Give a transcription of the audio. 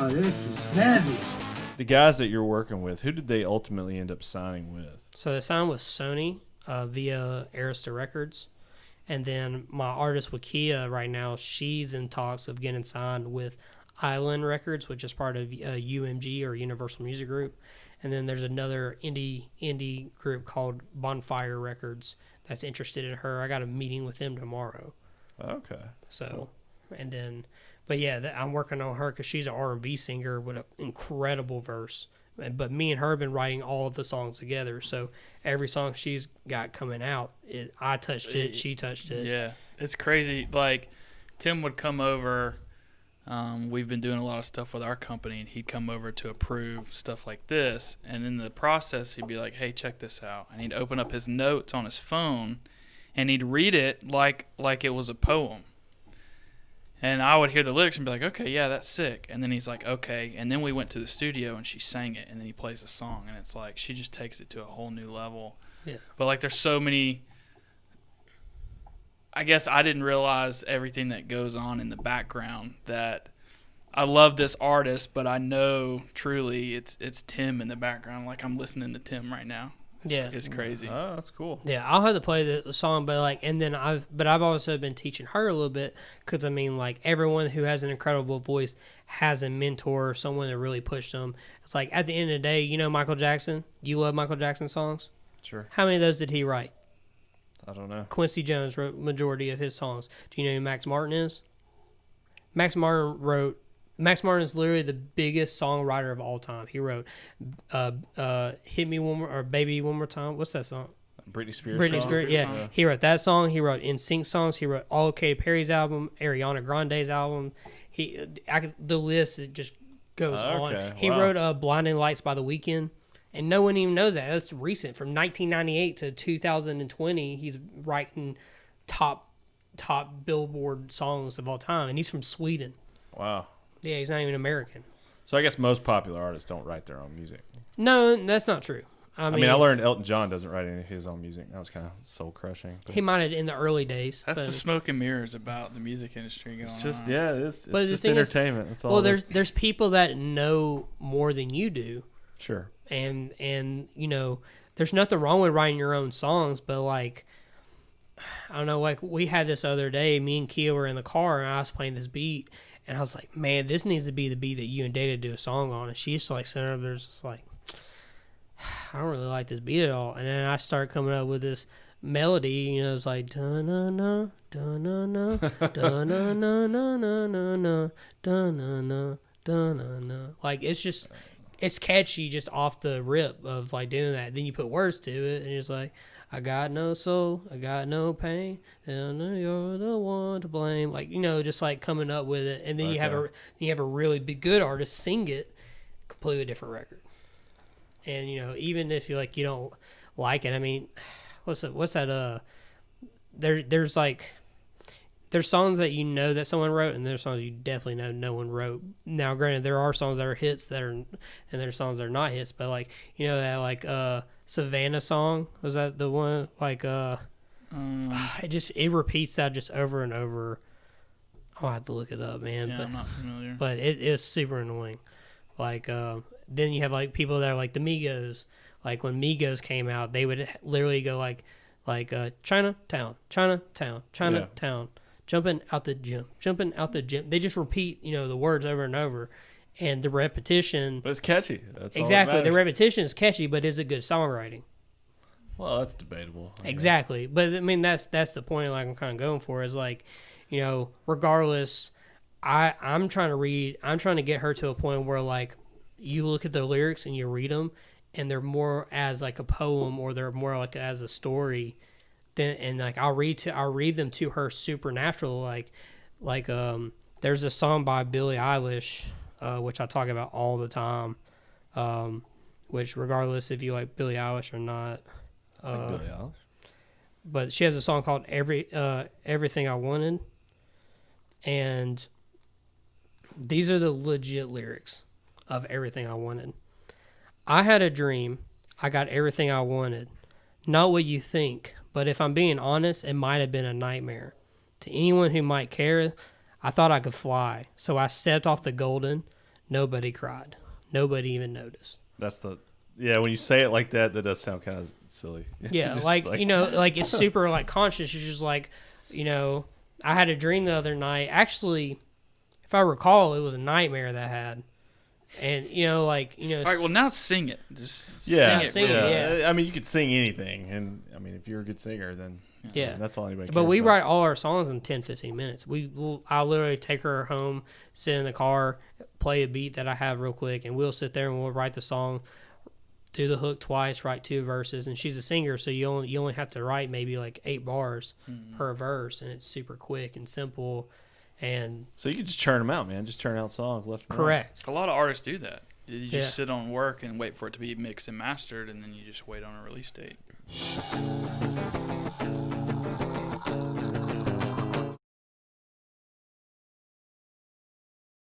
Oh, this is heavy. The guys that you're working with, who did they ultimately end up signing with? So they signed with Sony via Arista Records. And then my artist Wakia right now, she's in talks of getting signed with Island Records, which is part of UMG or Universal Music Group. And then there's another indie group called Bonfire Records that's interested in her. I got a meeting with them tomorrow. Okay. So, and then, but yeah, I'm working on her because she's an R&B singer with an incredible verse. But me and her have been writing all of the songs together. So every song she's got coming out, I touched it, she touched it. Yeah, it's crazy. Like, Tim would come over. We've been doing a lot of stuff with our company, and he'd come over to approve stuff like this. And in the process, he'd be like, hey, check this out. And he'd open up his notes on his phone, and he'd read it like it was a poem. And I would hear the lyrics and be like, okay, yeah, that's sick. And then he's like, okay. And then we went to the studio, and she sang it, and then he plays the song. And it's like she just takes it to a whole new level. Yeah. But, like, there's so many – I guess I didn't realize everything that goes on in the background, that I love this artist, but I know truly it's Tim in the background. Like, I'm listening to Tim right now. It's crazy. Oh, that's cool. Yeah, I'll have to play the song, but I've also been teaching her a little bit because I mean, like, everyone who has an incredible voice has a mentor, someone that really pushed them. It's like at the end of the day, you know, Michael Jackson. You love Michael Jackson songs. Sure. How many of those did he write? I don't know. Quincy Jones wrote majority of his songs. Do you know who Max Martin is? Max Martin is literally the biggest songwriter of all time. He wrote Hit Me One More, or Baby One More Time. What's that song? Britney Spears. Britney Spears, yeah. He wrote that song. He wrote NSYNC songs. He wrote all of Katy Perry's album, Ariana Grande's album. The list it just goes on. He wrote Blinding Lights by The Weeknd. And no one even knows that. That's recent. From 1998 to 2020, he's writing top Billboard songs of all time. And he's from Sweden. Wow. Yeah, he's not even American. So I guess most popular artists don't write their own music. No, that's not true. I mean, I learned Elton John doesn't write any of his own music. That was kind of soul crushing. He might have in the early days. That's the smoke and mirrors about the music industry going on. Yeah, it is. It's just entertainment. That's all. Well, there's people that know more than you do. Sure. And you know, there's nothing wrong with writing your own songs, but like, I don't know, like we had this other day, me and Kia were in the car and I was playing this beat and I was like, man, this needs to be the beat that you and Data do a song on. And she used to like sit up there just like, I don't really like this beat at all. And then I started coming up with this melody, you know, it's like da-na-na, da-na-na, da-na-na-na-na-na, da-na-na, da-na-na. Like, it's just, it's catchy just off the rip of like doing that. Then you put words to it and it's like, I got no soul, I got no pain, and you're the one to blame. Like, you know, just like coming up with it. And then you have a really big good artist sing it, completely different record. And, you know, even if you like, you don't like it, I mean, what's that, there's songs that you know that someone wrote, and there's songs you definitely know no one wrote. Now, granted, there are songs that are hits and there's songs that are not hits, but like, you know, that like Savannah song, was that the one? Like, it repeats that just over and over. I'll have to look it up, man. Yeah, I'm not familiar. But it is super annoying. Like, then you have like people that are like the Migos. Like when Migos came out, they would literally go like Chinatown, Chinatown, Chinatown, jumping out the gym. They just repeat, you know, the words over and over, and the repetition. But it's catchy. That's exactly. The repetition is catchy, but is it good songwriting? Well, that's debatable. Exactly, but I mean that's the point. Like I'm kind of going for is like, you know, regardless, I'm trying to get her to a point where like you look at the lyrics and you read them, and they're more as like a poem or they're more like as a story. Then and like I'll read them to her supernatural. Like there's a song by Billie Eilish, which I talk about all the time. Which regardless if you like Billie Eilish or not. I like Billie Eilish. But she has a song called Everything I Wanted. And these are the legit lyrics of Everything I Wanted. I had a dream. I got everything I wanted. Not what you think, but if I'm being honest, it might have been a nightmare. To anyone who might care, I thought I could fly. So I stepped off the golden. Nobody cried. Nobody even noticed. That's the when you say it like that, that does sound kind of silly. Yeah, Just like you know, like it's super like conscious. You're just like, you know, I had a dream the other night. Actually, if I recall, it was a nightmare that I had. And you know, like you know. All right, well now sing it. Just sing it, yeah. I mean, you could sing anything, and I mean, if you're a good singer, then Yeah, that's all anybody. But we about. write all our songs in 10, 15 minutes. I'll literally take her home, sit in the car, play a beat that I have real quick, and we'll sit there and we'll write the song, do the hook twice, write 2 verses, and she's a singer, so you only have to write maybe like 8 bars per verse, and it's super quick and simple. And so you can just churn them out, man. Just churn out songs left and right. correct. A lot of artists do that. You just sit on work and wait for it to be mixed and mastered, and then you just wait on a release date.